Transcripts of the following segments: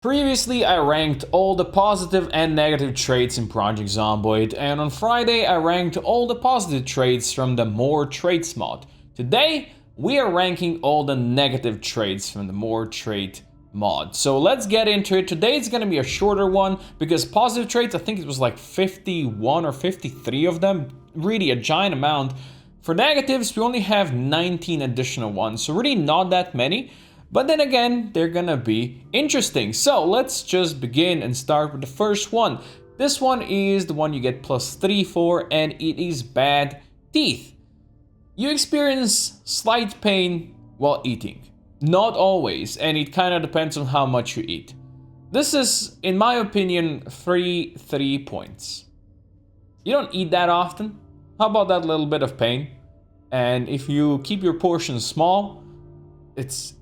Previously, I ranked all the positive and negative traits in Project Zomboid, and on Friday I ranked all the positive traits from the More Traits mod. Today, we are ranking all the negative traits from the More Trait mod. So let's get into it. Today it's gonna be a shorter one, because positive traits, I think it was like 51 or 53 of them, really a giant amount. For negatives, we only have 19 additional ones, so really not that many. But then again, they're gonna be interesting. So let's just begin and start with the first one. This one is the one you get +3 for, and it is bad teeth. You experience slight pain while eating. Not always, and it kind of depends on how much you eat. This is, in my opinion, 3 points. You don't eat that often. How about that little bit of pain? And if you keep your portions small, it's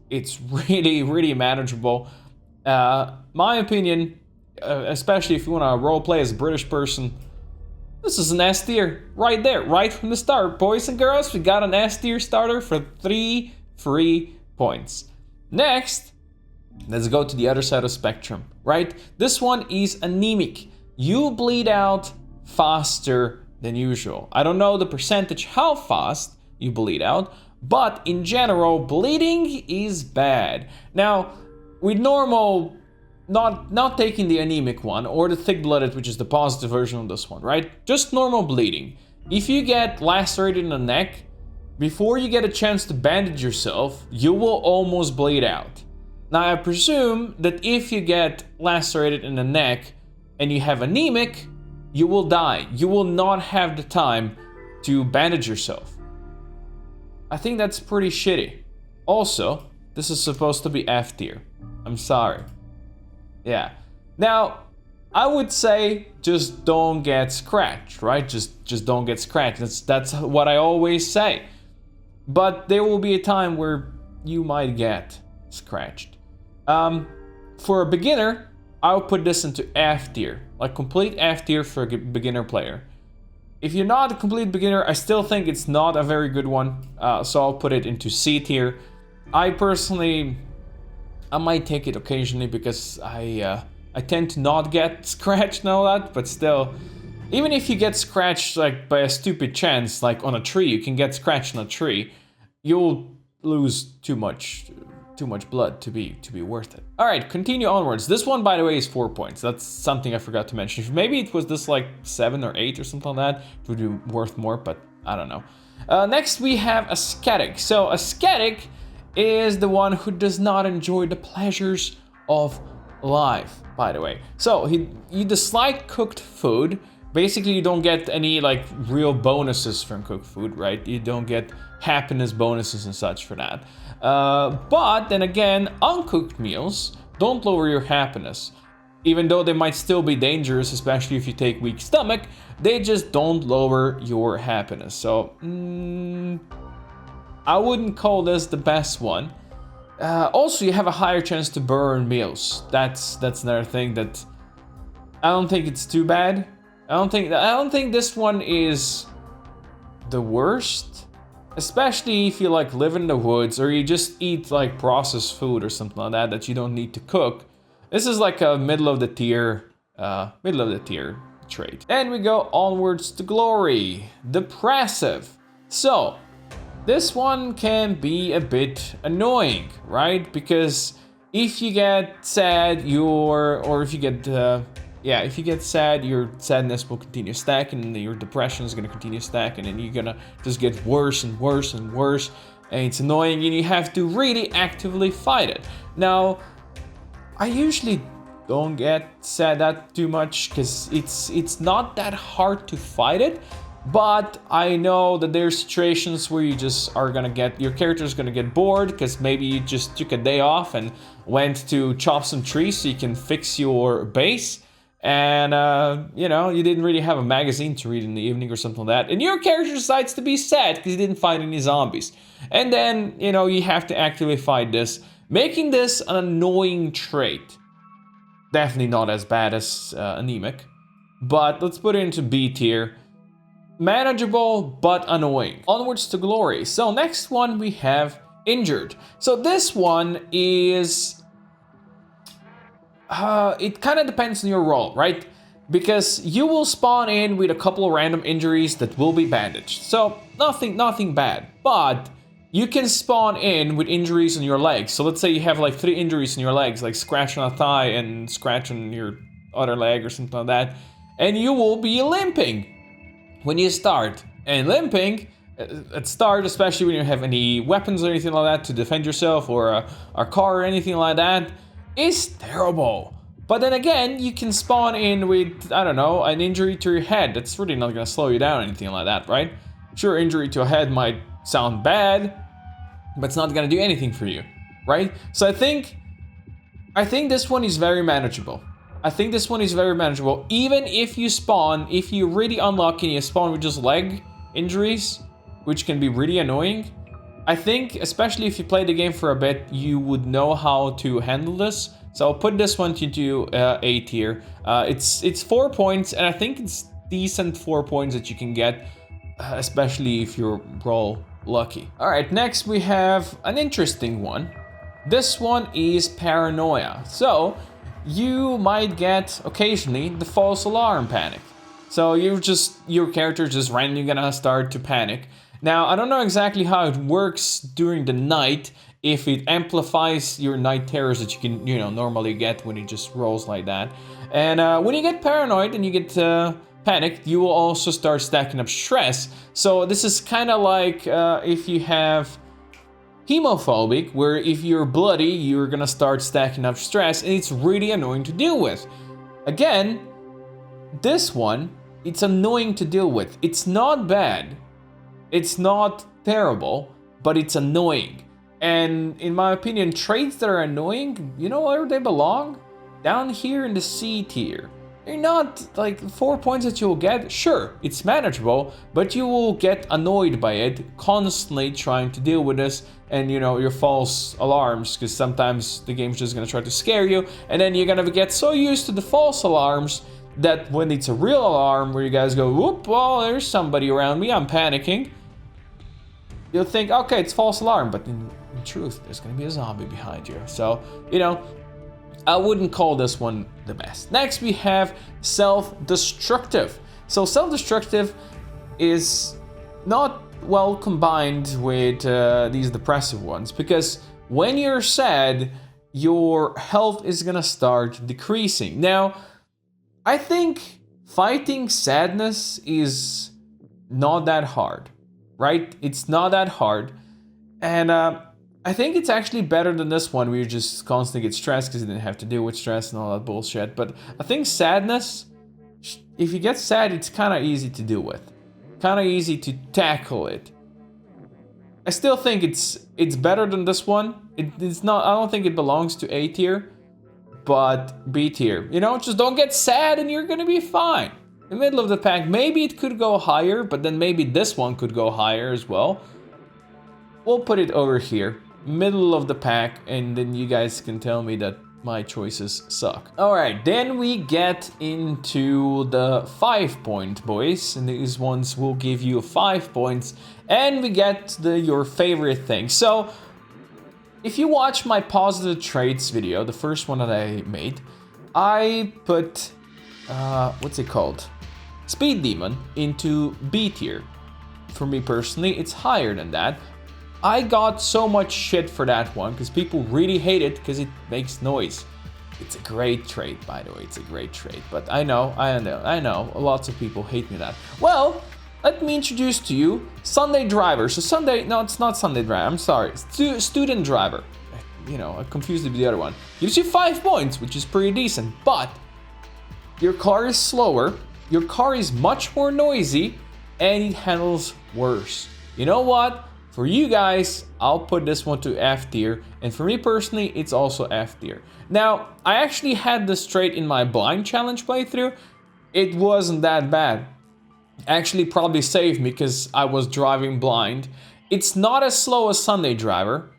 really manageable. My opinion, especially if you want to roleplay as a British person, this is an S tier right there, right from the start. Boys and girls, we got an S tier starter for 3 free points. Next, let's go to the other side of the spectrum, right? This one is anemic. You bleed out faster than usual. I don't know the percentage how fast you bleed out, but in general, bleeding is bad. Now, with normal, not taking the anemic one or the thick-blooded, which is the positive version of this one, right? Just normal bleeding. If you get lacerated in the neck, before you get a chance to bandage yourself, you will almost bleed out. Now, I presume that if you get lacerated in the neck and you have anemic, you will die. You will not have the time to bandage yourself. I think that's pretty shitty. Also, this is supposed to be F tier. I'm sorry. Yeah. Now, I would say just don't get scratched, right? Just don't get scratched. That's what I always say. But there will be a time where you might get scratched. For a beginner, I'll put this into F tier, like complete F tier for a beginner player. If you're not a complete beginner, I still think it's not a very good one, so I'll put it into C tier. I personally, I might take it occasionally because I tend to not get scratched and all that, but still, even if you get scratched like by a stupid chance, like on a tree, you can get scratched on a tree, you'll lose too much blood to be worth it. All right, continue onwards. This one, by the way, is 4 points. That's something I forgot to mention. If maybe it was this like 7 or 8 or something like that, it would be worth more, but I don't know. Next, we have ascetic. So ascetic is the one who does not enjoy the pleasures of life, by the way. So you dislike cooked food. Basically, you don't get any like real bonuses from cooked food, right? You don't get happiness bonuses and such for that. But then again, uncooked meals don't lower your happiness. Even though they might still be dangerous, especially if you take weak stomach, they just don't lower your happiness. So, I wouldn't call this the best one. Also, you have a higher chance to burn meals. That's another thing that I don't think it's too bad. I don't think this one is the worst. Especially if you like live in the woods or you just eat like processed food or something like that you don't need to cook. This is like a middle of the tier trait. And we go onwards to glory, depressive. So this one can be a bit annoying, right? Because if you get sad, if you get sad, your sadness will continue stacking, and your depression is gonna continue stacking, and you're gonna just get worse and worse and worse, and it's annoying, and you have to really actively fight it. Now, I usually don't get sad that too much, because it's not that hard to fight it, but I know that there's situations where you just are gonna get, your character's gonna get bored, because maybe you just took a day off and went to chop some trees so you can fix your base. And, you didn't really have a magazine to read in the evening or something like that. And your character decides to be sad because he didn't find any zombies. And then, you have to actively fight this, making this an annoying trait. Definitely not as bad as anemic. But let's put it into B tier. Manageable, but annoying. Onwards to glory. So next one we have injured. So this one is It kind of depends on your role, right? Because you will spawn in with a couple of random injuries that will be bandaged. So nothing bad, but you can spawn in with injuries on your legs. So let's say you have like 3 injuries in your legs, like scratch on a thigh and scratch on your other leg or something like that. And you will be limping when you start. And limping at start, especially when you have any weapons or anything like that to defend yourself, or a car or anything like that, is terrible. But then again, you can spawn in with, I don't know, an injury to your head. That's really not gonna slow you down or anything like that, right? Sure, injury to a head might sound bad, but it's not gonna do anything for you, right? So I think this one is very manageable. Even if you spawn, if you're really unlucky and you spawn with just leg injuries, which can be really annoying, I think, especially if you play the game for a bit, you would know how to handle this. So I'll put this one to A tier. It's 4 points, and I think it's decent 4 points that you can get, especially if you're roll lucky. All right, next we have an interesting one. This one is Paranoia. So you might get occasionally the false alarm panic. So your character just randomly gonna start to panic. Now, I don't know exactly how it works during the night, if it amplifies your night terrors that you can, normally get when it just rolls like that. And when you get paranoid and you get panicked, you will also start stacking up stress. So this is kind of like if you have hemophobic, where if you're bloody, you're gonna start stacking up stress, and it's really annoying to deal with. Again, this one, it's annoying to deal with. It's not bad. It's not terrible, but it's annoying. And in my opinion, traits that are annoying, you know where they belong? Down here in the C tier. They're not like 4 points that you'll get. Sure, it's manageable, but you will get annoyed by it, constantly trying to deal with this and your false alarms, because sometimes the game's just gonna try to scare you, and then you're gonna get so used to the false alarms that when it's a real alarm where you guys go, whoop, well, there's somebody around me, I'm panicking, you'll think, okay, it's false alarm, but in truth, there's gonna be a zombie behind you. So, I wouldn't call this one the best. Next, we have self-destructive. So self-destructive is not well combined with these depressive ones, because when you're sad, your health is gonna start decreasing. Now, I think fighting sadness is not that hard, right? It's not that hard. And I think it's actually better than this one where you just constantly get stressed because you didn't have to deal with stress and all that bullshit. But I think sadness, if you get sad, it's kind of easy to deal with. Kind of easy to tackle it. I still think it's better than this one. It's not, I don't think it belongs to A tier, but B tier. Just don't get sad and you're gonna be fine. The middle of the pack, maybe it could go higher, but then maybe this one could go higher as well. We'll put it over here, middle of the pack, and then you guys can tell me that my choices suck. All right, then we get into the 5 point boys, and these ones will give you 5 points, and we get your favorite thing. So if you watch my positive traits video, the first one that I made, I put, what's it called? Speed Demon into B tier. For me personally, it's higher than that. I got so much shit for that one because people really hate it because it makes noise. It's a great trait, by the way. It's a great trait. But I know. Lots of people hate me that. Well, let me introduce to you Sunday Driver. So no, it's not Sunday Driver. I'm sorry. Student Driver. I confused it with the other one. Gives you 5 points, which is pretty decent. But your car is slower. Your car is much more noisy, and it handles worse. You know what? For you guys, I'll put this one to F tier, and for me personally, it's also F tier. Now, I actually had this trait in my blind challenge playthrough. It wasn't that bad. Actually, probably saved me because I was driving blind. It's not as slow as Sunday Driver.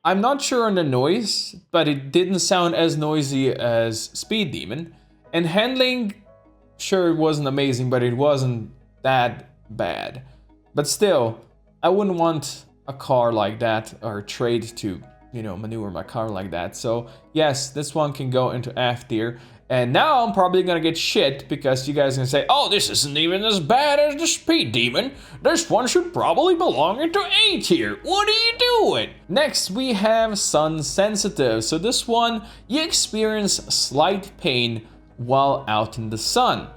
I'm not sure on the noise, but it didn't sound as noisy as Speed Demon. And handling, sure, it wasn't amazing, but it wasn't that bad. But still, I wouldn't want a car like that or a trait to, maneuver my car like that. So yes, this one can go into F tier. And now I'm probably gonna get shit because you guys are gonna say, oh, this isn't even as bad as the Speed Demon. This one should probably belong into A tier. What are you doing? Next, we have Sun Sensitive. So this one, you experience slight pain while out in the sun.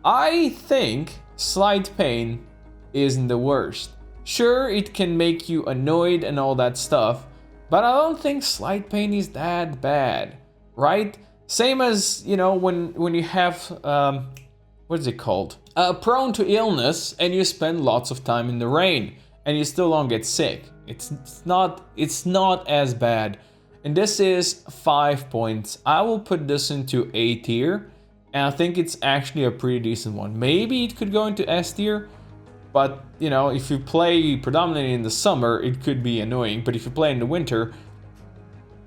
I think slight pain isn't the worst. Sure, it can make you annoyed and all that stuff, but I don't think slight pain is that bad, right? Same as, when you have, what is it called? Prone to illness and you spend lots of time in the rain and you still don't get sick. It's not as bad. And this is 5 points. I will put this into A tier, and I think it's actually a pretty decent one. Maybe it could go into S tier, but if you play predominantly in the summer, it could be annoying. But if you play in the winter,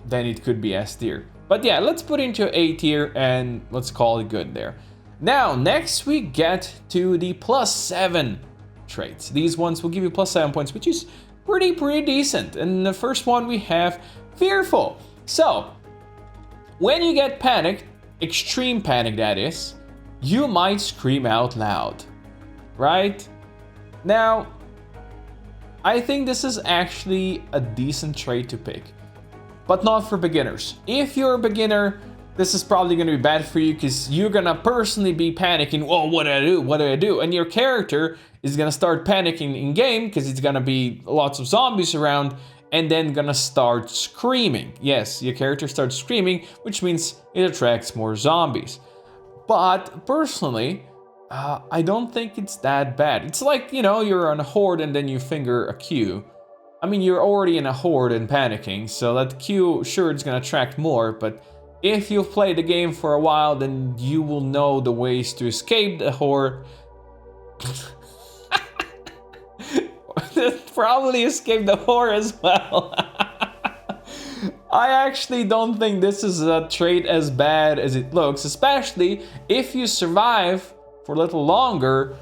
then it could be S tier. But yeah, let's put it into A tier and let's call it good there. Now, next we get to the +7 traits. These ones will give you +7 points, which is pretty decent. And the first one we have Fearful. So, when you get panicked, extreme panic that is, you might scream out loud, right? Now, I think this is actually a decent trait to pick, but not for beginners. If you're a beginner, this is probably going to be bad for you because you're going to personally be panicking, oh, what do I do? What do I do? And your character is going to start panicking in game because it's going to be lots of zombies around and then going to start screaming. Yes, your character starts screaming, which means it attracts more zombies. But personally, I don't think it's that bad. It's like, you're on a horde and then you finger a queue. I mean, you're already in a horde and panicking, so that queue, sure, it's gonna attract more, but if you've played the game for a while, then you will know the ways to escape the horde. Probably escape the horde as well. I actually don't think this is a trait as bad as it looks, especially if you survive for a little longer,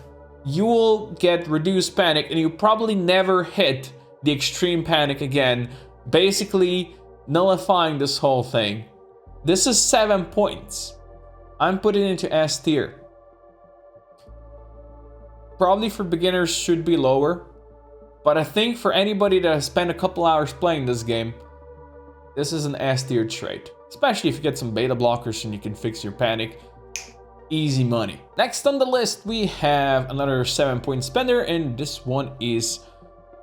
you will get reduced panic and you probably never hit the extreme panic again, basically nullifying this whole thing. This is 7 points. I'm putting it into S tier. Probably for beginners should be lower, but I think for anybody that has spent a couple hours playing this game, this is an S tier trait. Especially if you get some beta blockers and you can fix your panic. Easy money. Next on the list, we have another 7-point spender, and this one is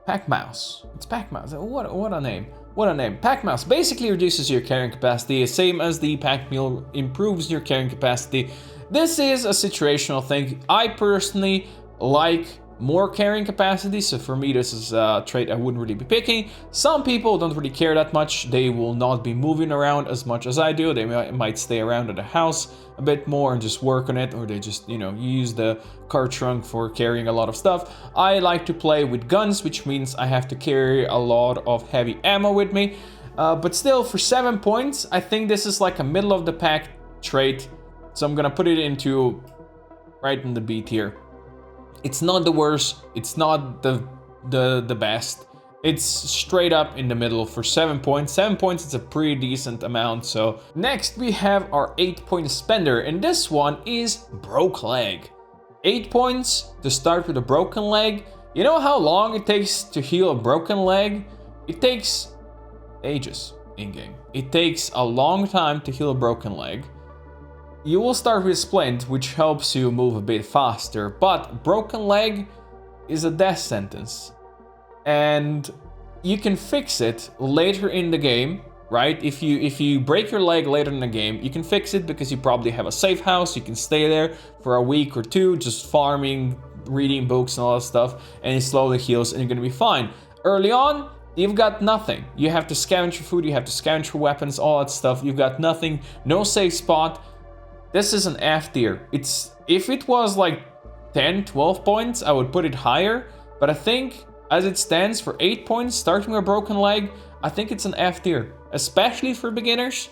Pack Mouse. It's Pack Mouse. What a name. What a name. Pack Mouse basically reduces your carrying capacity, same as the Pack Mule improves your carrying capacity. This is a situational thing. I personally like more carrying capacity, so for me this is a trait I wouldn't really be picking. Some people don't really care that much. They will not be moving around as much as I do. They might stay around at the house a bit more and just work on it, or they just, use the car trunk for carrying a lot of stuff. I like to play with guns, which means I have to carry a lot of heavy ammo with me. But still, for 7 points, I think this is like a middle of the pack trait. So I'm gonna put it into right in the B tier. It's not the worst, it's not the best. It's straight up in the middle for 7 points. 7 points is a pretty decent amount. So next we have our 8-point spender, and this one is Broke Leg. 8 points to start with a broken leg. You know how long it takes to heal a broken leg? It takes ages in-game. It takes a long time to heal a broken leg. You will start with Splint, which helps you move a bit faster, but broken leg is a death sentence. And you can fix it later in the game, right? If you break your leg later in the game, you can fix it because you probably have a safe house. You can stay there for a week or two, just farming, reading books and all that stuff, and it slowly heals and you're gonna be fine. Early on, you've got nothing. You have to scavenge for food, you have to scavenge for weapons, all that stuff. You've got nothing, no safe spot. This is an F tier. If it was like 10, 12 points, I would put it higher. But I think as it stands for 8 points, starting with a broken leg, I think it's an F tier. Especially for beginners.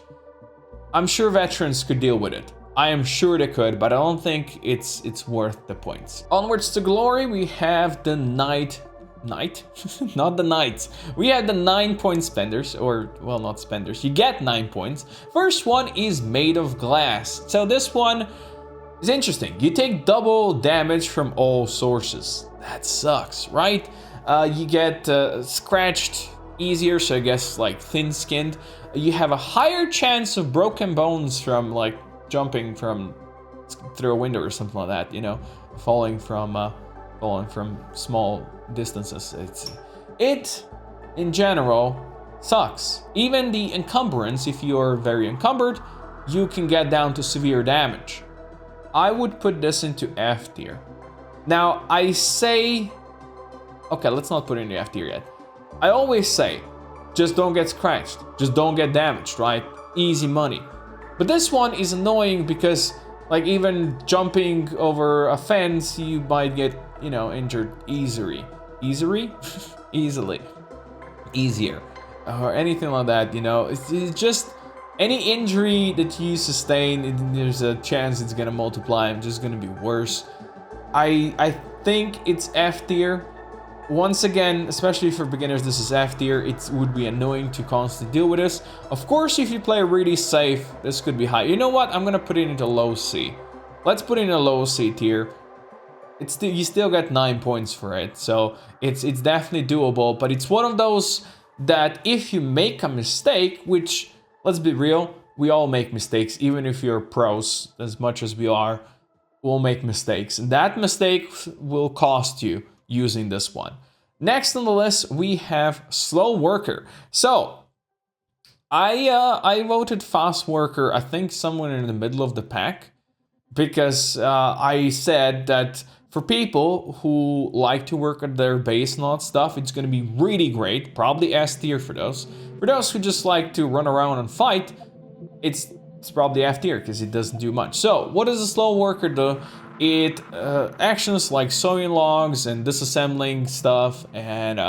I'm sure veterans could deal with it. I am sure they could, but I don't think it's worth the points. Onwards to glory, we have the Night Knight, not the knights. We have the 9-point spenders, or well, not spenders. You get 9 points. First one is Made of Glass. So this one is interesting. You take double damage from all sources. That sucks, right? You get scratched easier, so I guess like thin-skinned. You have a higher chance of broken bones from like jumping from through a window or something like that. You know, falling from small distances. It in general sucks. Even the encumbrance, if you're very encumbered, you can get down to severe damage. I would put this into F tier. Now I say, okay, let's not put it into F tier yet. I always say, just don't get scratched, just don't get damaged, right? Easy money. But this one is annoying because like even jumping over a fence, you might get, you know, injured easily, easier, or anything like that. You know, it's just any injury that you sustain, there's a chance it's gonna multiply and just gonna be worse. I think it's F tier. Once again, especially for beginners, this is F tier. It would be annoying to constantly deal with this. Of course, if you play really safe, this could be high. You know what? I'm gonna put it into low C. Let's put it in a low C tier. It's still, you still get 9 points for it, so it's definitely doable. But it's one of those that if you make a mistake, which let's be real, we all make mistakes, even if you're pros as much as we are, we'll make mistakes, and that mistake will cost you using this one. Next on the list, we have Slow Worker. So I voted Fast Worker, I think somewhere in the middle of the pack, because I said that for people who like to work at their base and all that stuff, it's going to be really great. Probably S tier for those. For those who just like to run around and fight, it's probably F tier because it doesn't do much. So what does a Slow Worker do? It actions like sewing logs and disassembling stuff and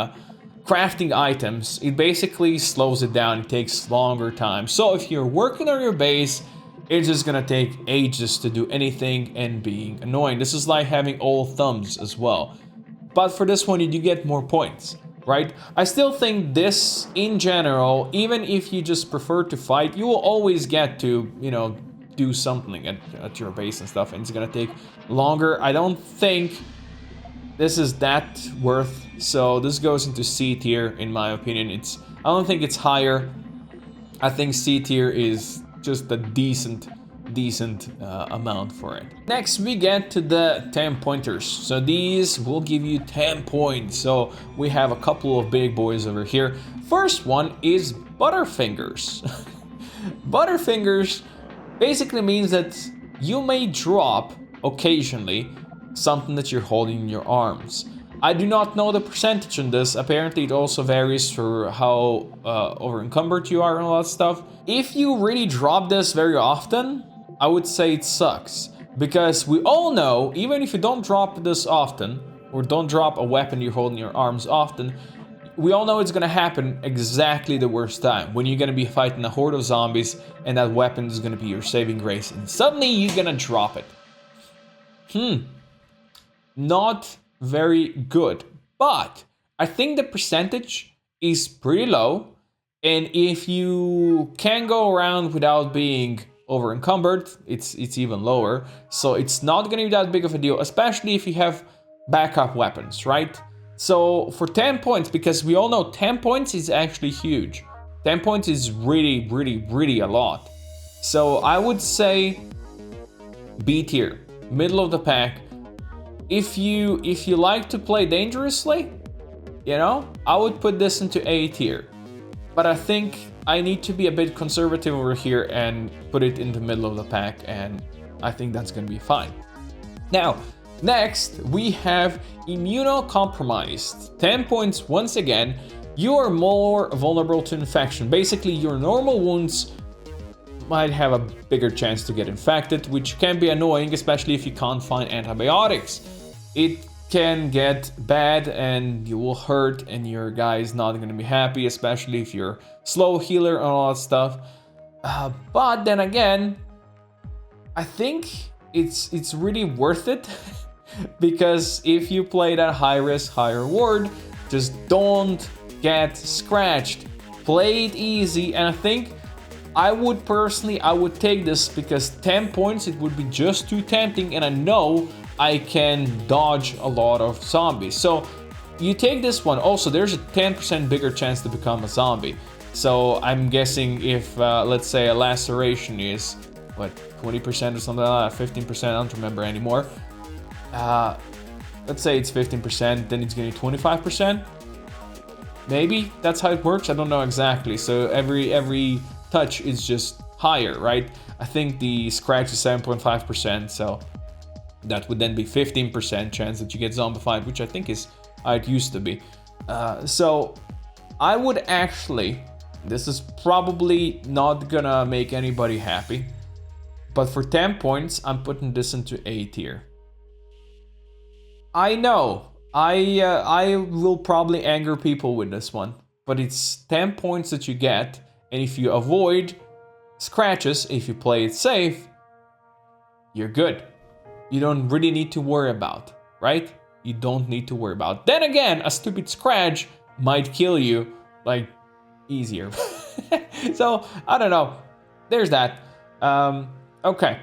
crafting items. It basically slows it down. It takes longer time. So if you're working on your base, it's just gonna take ages to do anything and being annoying. This is like having all thumbs as well. But for this one, you do get more points, right? I still think this, in general, even if you just prefer to fight, you will always get to, you know, do something at your base and stuff, and it's gonna take longer. I don't think this is that worth, so this goes into C tier in my opinion. I don't think it's higher. I think C tier is just a decent amount for it. Next we get to the 10 pointers. So these will give you 10 points. So we have a couple of big boys over here. First one is Butterfingers. Butterfingers basically means that you may drop occasionally something that you're holding in your arms. I do not know the percentage on this. Apparently it also varies for how over encumbered you are and all that stuff. If you really drop this very often, I would say it sucks. Because we all know, even if you don't drop this often, or don't drop a weapon you're holding in your arms often, we all know it's gonna happen exactly the worst time. When you're gonna be fighting a horde of zombies and that weapon is gonna be your saving grace. And suddenly you're gonna drop it. Not very good. But I think the percentage is pretty low. And if you can go around without being over encumbered, it's even lower. So it's not gonna be that big of a deal, especially if you have backup weapons, right? So for 10 points, because we all know 10 points is actually huge. 10 points is really a lot. So I would say B tier, middle of the pack. If you like to play dangerously, you know, I would put this into A tier. But I think I need to be a bit conservative over here and put it in the middle of the pack, and I think that's gonna be fine. Now, next, we have Immunocompromised. 10 points once again. You are more vulnerable to infection. Basically, your normal wounds might have a bigger chance to get infected, which can be annoying, especially if you can't find antibiotics. It can get bad and you will hurt and your guy is not going to be happy, especially if you're slow healer and all that stuff. But then again, I think it's really worth it because if you play that high risk, high reward, Just don't get scratched. Play it easy, and I think I would take this because 10 points, it would be just too tempting, and I know I can dodge a lot of zombies. So you take this one. Also, there's a 10% bigger chance to become a zombie. So I'm guessing if, let's say, a laceration is, what, 20% or something like that, 15%, I don't remember anymore. Let's say it's 15%, then it's getting 25%. Maybe that's how it works. I don't know exactly. So every touch is just higher, right? I think the scratch is 7.5%, so that would then be 15% chance that you get zombified, which I think is how it used to be. So I would actually, this is probably not gonna make anybody happy, but for 10 points, I'm putting this into A tier. I know, I will probably anger people with this one, but it's 10 points that you get, and if you avoid scratches, if you play it safe, you're good. You don't really need to worry about, right? You don't need to worry about. Then again, a stupid scratch might kill you, like, easier. So, I don't know. There's that. Okay.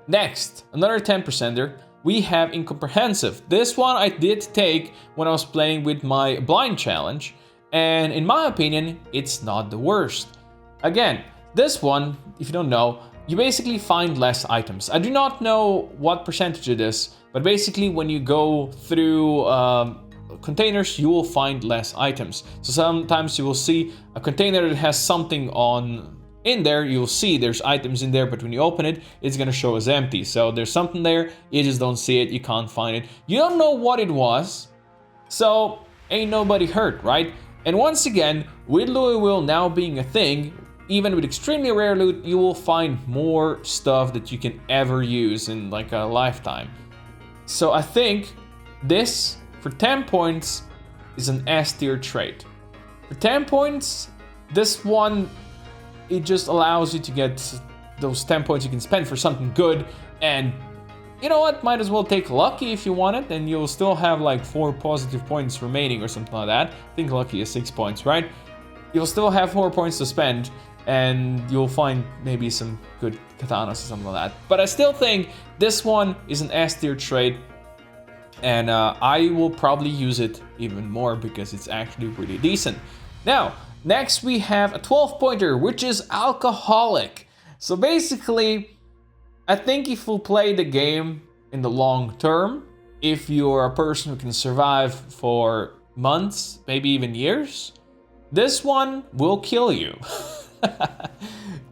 Next, another 10%er. We have Incomprehensive. This one I did take when I was playing with my blind challenge, and in my opinion, it's not the worst. Again, this one, if you don't know, you basically find less items. I do not know what percentage it is, but basically when you go through containers, you will find less items. So sometimes you will see a container that has something in there, you'll see there's items in there, but when you open it, it's gonna show as empty. So there's something there, you just don't see it, you can't find it. You don't know what it was, so ain't nobody hurt, right? And once again, with Louisville now being a thing, even with extremely rare loot, you will find more stuff that you can ever use in like a lifetime. So I think this, for 10 points, is an S tier trait. For 10 points, this one, it just allows you to get those 10 points you can spend for something good, and you know what, might as well take lucky if you want it, and you'll still have like 4 positive points remaining or something like that. I think lucky is 6 points, right? You'll still have 4 points to spend, and you'll find maybe some good katanas or something like that. But I still think this one is an S tier trait, and I will probably use it even more because it's actually really decent. Now, next we have a 12-pointer, which is Alcoholic. So basically, I think if you play the game in the long term, if you're a person who can survive for months, maybe even years, this one will kill you.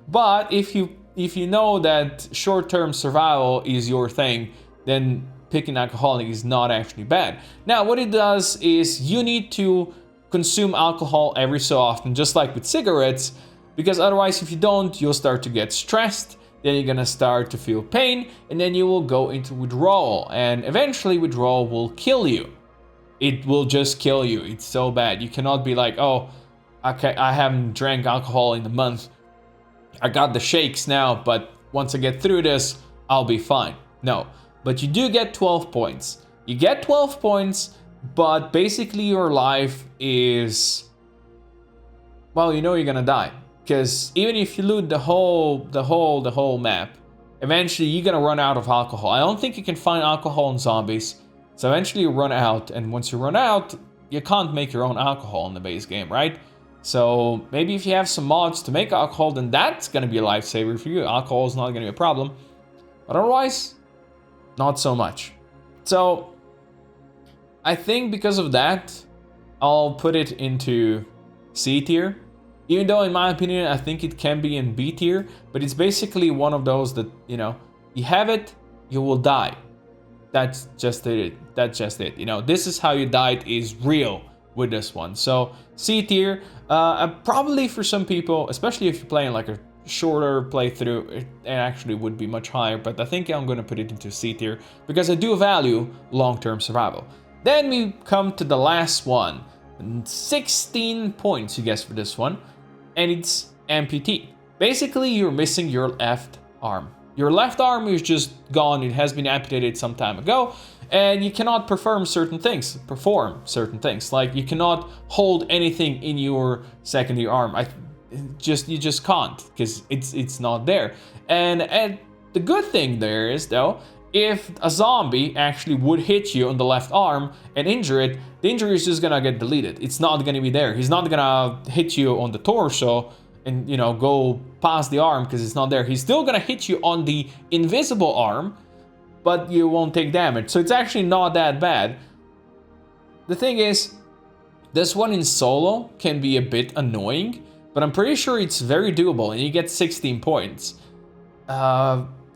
But if you know that short-term survival is your thing, then picking Alcoholic is not actually bad. Now, what it does is you need to consume alcohol every so often, just like with cigarettes, because otherwise if you don't, you'll start to get stressed, then you're gonna start to feel pain, and then you will go into withdrawal, and eventually withdrawal will kill you. It will just kill you. It's so bad. You cannot be like, oh, okay, I haven't drank alcohol in a month, I got the shakes now, but once I get through this, I'll be fine. No, but you do get 12 points. You get 12 points, but basically your life is, well, you know you're gonna die, because even if you loot the whole map, eventually you're gonna run out of alcohol. I don't think you can find alcohol in zombies, so eventually you run out, and once you run out, you can't make your own alcohol in the base game, right? So maybe if you have some mods to make alcohol, then that's gonna be a lifesaver for you. Alcohol is not gonna be a problem, but otherwise, not so much. So I think because of that, I'll put it into C tier. Even though in my opinion, I think it can be in B tier, but it's basically one of those that, you know, you have it, you will die. That's just it. That's just it. You know, this is how you died is real with this one. So C tier, probably for some people, especially if you're playing like a shorter playthrough, it actually would be much higher, but I think I'm gonna put it into C tier because I do value long-term survival. Then we come to the last one, 16 points you guess for this one, and it's Amputee. Basically, you're missing your left arm. Your left arm is just gone, it has been amputated some time ago, And you cannot perform certain things. Like you cannot hold anything in your secondary arm. You just can't, because it's not there. And the good thing there is, though, if a zombie actually would hit you on the left arm and injure it, the injury is just gonna get deleted. It's not gonna be there. He's not gonna hit you on the torso and, you know, go past the arm because it's not there. He's still gonna hit you on the invisible arm, but you won't take damage. So it's actually not that bad. The thing is, this one in solo can be a bit annoying, but I'm pretty sure it's very doable, and you get 16 points.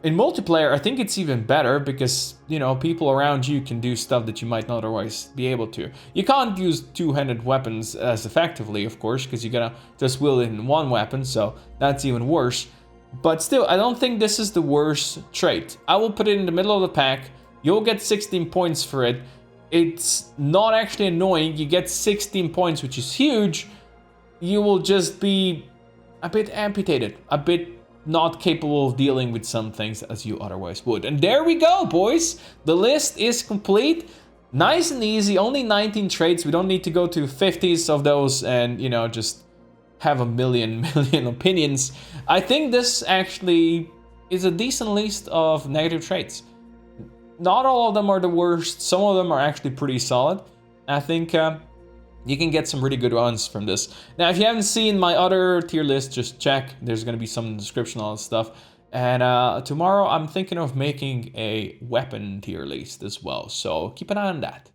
In multiplayer, I think it's even better because, you know, people around you can do stuff that you might not otherwise be able to. You can't use two-handed weapons as effectively, of course, because you're gonna just wield it in one weapon, so that's even worse. But still, I don't think this is the worst trait. I will put it in the middle of the pack. You'll get 16 points for it. It's not actually annoying. You get 16 points, which is huge. You will just be a bit amputated, a bit not capable of dealing with some things as you otherwise would. And there we go, boys. The list is complete. Nice and easy, only 19 traits. We don't need to go to 50s of those and, you know, just have a million opinions. I think this actually is a decent list of negative traits. Not all of them are the worst. Some of them are actually pretty solid. I think you can get some really good ones from this. Now, if you haven't seen my other tier list, just check. There's going to be some in the description, all that stuff. And tomorrow, I'm thinking of making a weapon tier list as well. So keep an eye on that.